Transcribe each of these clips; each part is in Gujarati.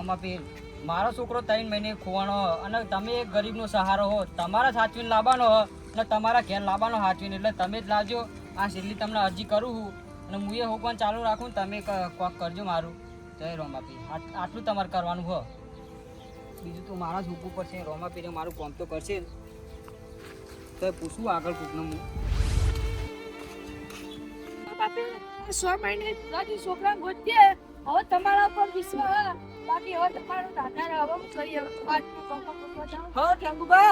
રોમાપીર મારો છોકરો 3 મહિને ખોવાનો અને તમે એક ગરીબનો સહારો હો, તમારા સાચવીને લાવવાનો હો અને તમારા ઘેર લાવવાનો સાચવીને, એટલે તમે જ લાવજો. આ છેલ્લી તમને અરજી કરું છું અને હું એ હોકવાનું ચાલુ રાખું, તમે કોક કરજો મારું. જય રોમાપીર. આટલું તમારે કરવાનું હો, બીજું તો મારા જ હુકુમ પડશે. રોમાપીરે મારું કામ તો કરશે તો પૂછવું આગળ કોકનું હું. 6 મહિને છોકરા ગોતીએ, હવે તમારા પર વિશ્વાસ, બાકી હવે તમારો દાદા હવે હું કરીએ. હા કેંગુબા,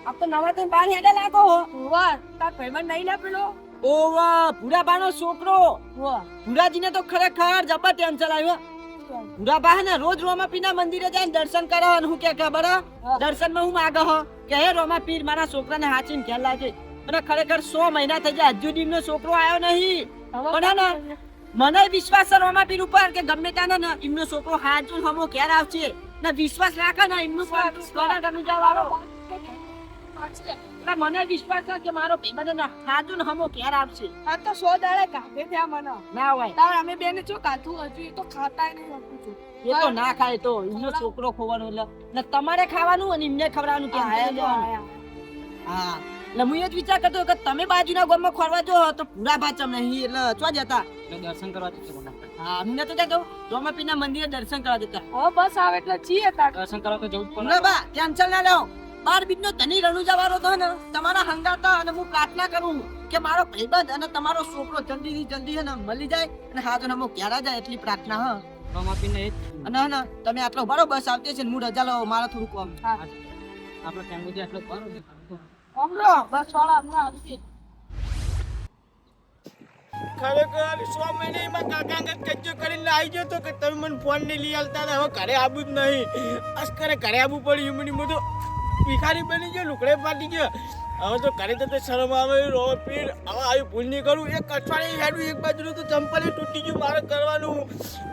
આપ તો નવા તો બાર હેડે લાગો હો. વાહ, તાર પેમેન્ટ નહીં લે પેલો. ઓ વાહ, ભૂરાબાનો છોકરો. વાહ, ભૂરાજીને તો ખરેખર જબર ટેન્શન આવ્યો. ભૂરાબા હે ને રોજ રોમાપીરના મંદિરે જઈને દર્શન કરે અને હું કે ખબર દર્શનમાં હું માગે હો કે હે રોમાપીર મારા છોકરાને હાચીને ઘેર લાગે. અને ખરેખર 100 મહિના થઈ ગયા હજુ દીમનો છોકરો આવ્યો નહીં. મને વિશ્વાસ છે રોમાપીર ઉપર કે ગમે ત્યાં ને એમનો છોકરો હાજુ હમો ઘેર આવશે ને વિશ્વાસ રાખે ને એમનું ગમી જવાળો. મને વિશ્વાસ છે કે મારો ભાઈબંધ હાજુ હમો ઘેર આવશે. આ તો 100 દાડે કાઢે થયા મને ના હોય તાર અમે બેને ચો કાધું હજુ એ તો ખાતા નહીં આપું છું. એ તો ના ખાય તો એમનો છોકરો ખોવાનો એટલે ને તમારે ખાવાનું અને એમને ખવડાવવાનું કેમ હા. એટલે હું એ જ વિચાર કરતો કે તમે બાજુના ગામમાં ખોરવા જો તો પૂરા ભાચમ નહીં એટલે ચો જતા દર્શન કરવા જતો. હા અમને તો જતો રોમાપીરના મંદિરે દર્શન કરવા જતા. હવે બસ આવે એટલે છીએ તાર દર્શન કરવા તો જવું જ પડે. ના બા ટેન્શન ના લો. 12 બીજનો ધની રણુજાવાળો તો ને તમારા હંગાતા અને હું પ્રાર્થના કરું કે મારો ભાઈબંધ અને તમારો છોકરો જલ્દી હે ને મળી જાય અને હાજો નમો ક્યારે જાય એટલી પ્રાર્થના. હા રોમાપીરને એ અને હે ને તમે આટલો ભરો બસ આવતી છે ને હું રજા લો મારા થોડું કામ. આપણે ટેમ્પોથી આટલો ભરો હમણો બસ વાળા હમણાં આવશે. ખરેખર 100 મહિનામાં કાકા અંગત કચ્ચો કરીને આવી ગયો તો કે તમે મને ફોન નહીં લઈ આલતા ને હવે ઘરે આવું જ નહીં. અસ્કરે ઘરે આવવું પડ્યું. એમની બધું ભિખારી બની ગયો, લુકડે ફાટી ગયો. હવે તો ઘરે તો શરમ આવે. રોમાપીર હવે આવી ભૂલ નહીં કરું. એક અઠવાડિયે હેડું એક બાજુ તો ચંપલ તૂટી ગયું મારે કરવાનું.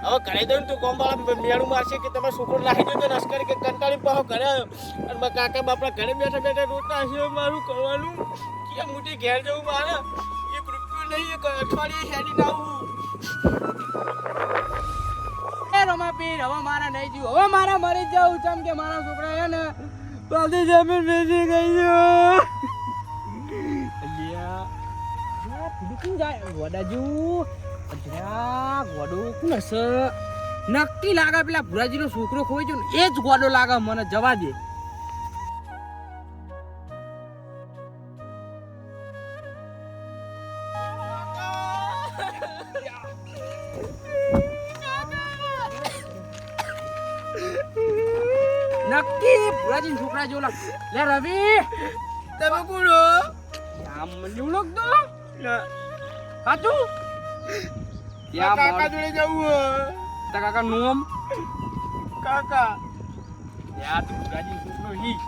હવે ઘરે જઈને તો ગોમવાળા મેળું મારશે કે તમારો છોકરો લાવી દો તો અસ્કરે કે કંટાળી પાહો ઘરે આવ્યો અને મારા કાકા બાપડા ઘરે બેઠા રોતા હશે. મારું કરવાનું કે મોટી ઘેર જવું મારે એક રૂપિયો નહીં. એક અઠવાડિયે હેડી ના આવું. રોમાપીર હવે મારા નહીં જીવ, હવે મારા મરી જવું ચમ કે મારા છોકરા હે ને બધી જમીન વેચી ગઈ છે. નક્કી લાગે પેલા ભુરાજી નો છોકરો ખોઈ ગયો ને એ જ ગોડો લાગે મને. જવા દે. નક્કી ભુરાજી છોકરા જેવો લાગે. લે રવિ તમે કોણો? આમ મને એવું લાગતો સાચું કાકા જોડે જવું. કાકા નોમ કાકા યાર તું ભુરાજી છોકરો હી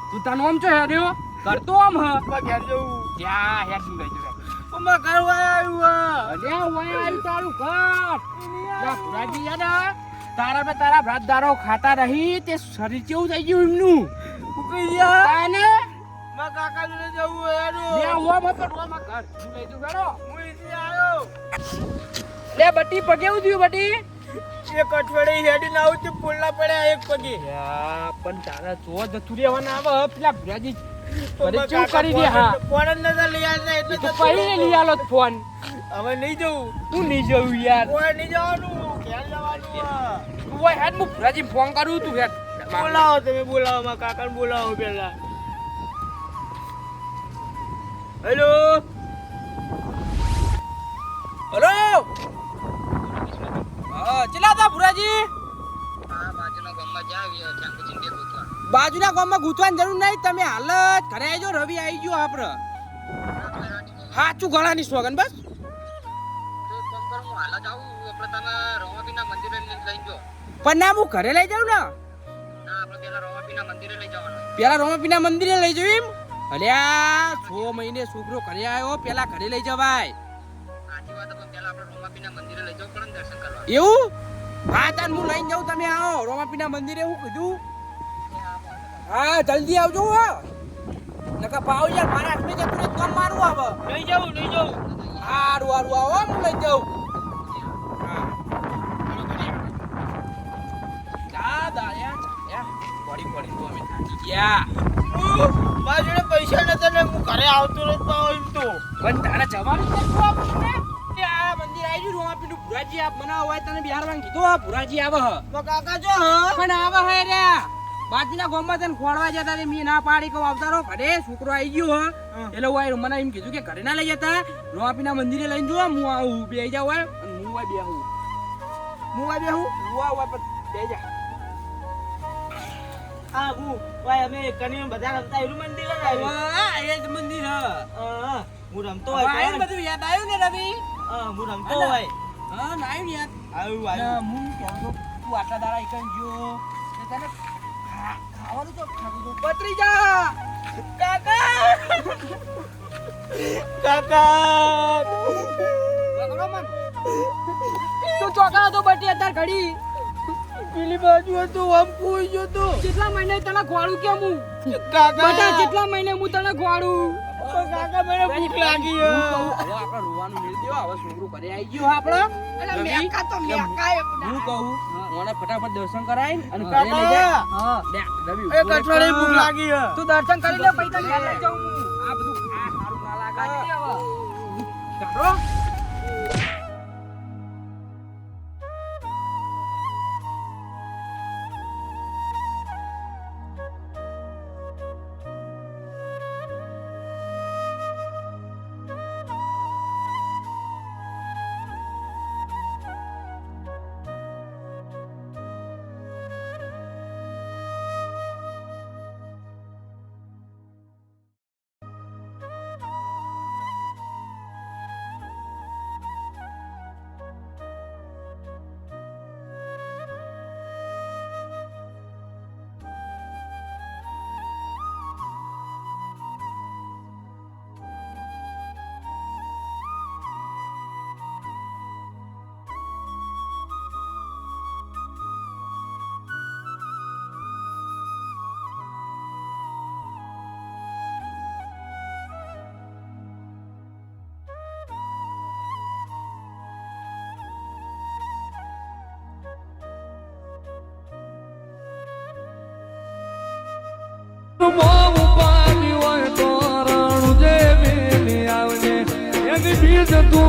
તું તાર નોમ છો હેર્યો કરતો આમ હ ઘેર જવું. ત્યાં હેર શું ગઈ છે અમાર કરવા આવ્યું. અરે ઓય આઈ તારું ઘર યા ભુરાજી યાર તારા બે તારા ભાતદારો ખાતા રહી તે શરીર કેવું થઈ ગયું એમનું ઉકઈ ગયા. તાને મારા કાકા જોડે જવું હેડો. લે ઓમ હતો ઓમ ઘર તું લઈ તું બેડો હું અહીંથી આવ્યો. લે બટી પગેવું થયું બટી એક અઠવાડિયે હેડી ના આવું તો ફૂલના પડ્યા એક પગે. યા પણ તારા જો જતું રહેવાના આવે પેલા ભુરાજી અરે શું કરી દે. હા ફોન જ નતા લઈ આવ્યા એટલે તો પहिले લઈ આલો ફોન. હવે નહીં જવું. તું નહીં જવું યાર કોઈ નહીં જવાનું. ઘેર જવાનું. તું હોય હેડ હું ભુરાજી ફોન કરું તું હેડ બોલાવો તમે બોલાવો. મારા કાકાને બોલાવો પેલા. હેલો હેલો હા ચલા તા ભુરાજી બાજુના ગામમાં ગૂંચવાની જરૂર નહીં. તમે હાલ જ ઘરે આવજો. રવિ આવી ગયો આપડે હાચું ગળાની સોગન બસ. પણ ના હું ઘરે લઈ જાઉં ને પેલા રોમાપીના મંદિરે લઈ જવું એમ. અલ્યા 6 મહિને છોકરો ઘરે આવ્યો પેલા ઘરે લઈ જવાય એવું. હા તાન હું લઈને જાઉં તમે આવો રોમાપીના મંદિરે. એવું કીધું હા જલ્દી આવજો. નકા પાવ યાર મારા હાથમાં જતું રે કામ મારું આવે. નહીં જવું નહીં જવું. હારું હારું આવો હું લઈ જાઉં. પડી પડી તો અમે થાકી ગયા. મારા જોડે પૈસા નતા ને હું ઘરે આવતો નતો એમ તો. પણ તારા જવાનું જ નતું આપણને. એ આ મંદિર આવી ગયું રોમાપીરનું. ભુરાજી આપ બનાવો હોય તને બિહારવાનું કીધું. આ ભુરાજી આવે હ. તો કાકા જો હા પણ આવે હે રે. બાજુના ગામમાં તને ખોળવા જતા તે મી ના પાડી કહું આવતા રહો. ઘરે છોકરો આવી ગયો હ. એટલે હું મને એમ કીધું કે ઘરે ના લઈ જતા રોમાપીરના મંદિરે લઈને જો હું આવું બે જાવ હોય અને હું હોય બેહું. હું આ બેહું હું હોય પણ બે જા. હા હું ભાઈ અમે કની બધા રમતા એનું મંદિર જ આવ્યું. વાહ, એ જ મંદિર હ. હા હું રમતો હવે હોય આયું બધું યાદ આવ્યું ને રવિ? હા હું રમતો અલા. હોય હા ના આવ્યું ને યાદ. આવ્યું ના, આવ્યું હું કહેતો તો, તું આટલા દાડા એકન ગયો ને તને ખાવાનું તો ખાધું તો પતરી જા. કાકા પકડો મન. તું ચોકા હતો બટી અત્યારે ઘડી પેલી બાજુ હતો આમ કોઈ જતો કેટલા મહિને તને ખોવાડું કેમ હું કાકા બટા કેટલા મહિને હું તને ખોવાડું કાકા મને ભૂખ લાગી હું કહું, હવે આપણે રોવાનું મેળ દેવો. હવે છોકરું ઘરે આવી ગયો આપણો. અલા રવિ, મેકા તો મેકા એ બધા. હું કહું મને ફટાફટ દર્શન કરાય અને ઘરે લઈ જાય. કાકા હા લે, રવિ, એક ઉભો રે. અઠવાડિયે ભૂખ લાગી હે તું દર્શન કરી લે પછી તને ઘેર લઈ જાઉં હું આ બધું આ સારું ના લાગે. કાઢી દે હવે. કાઢો. તું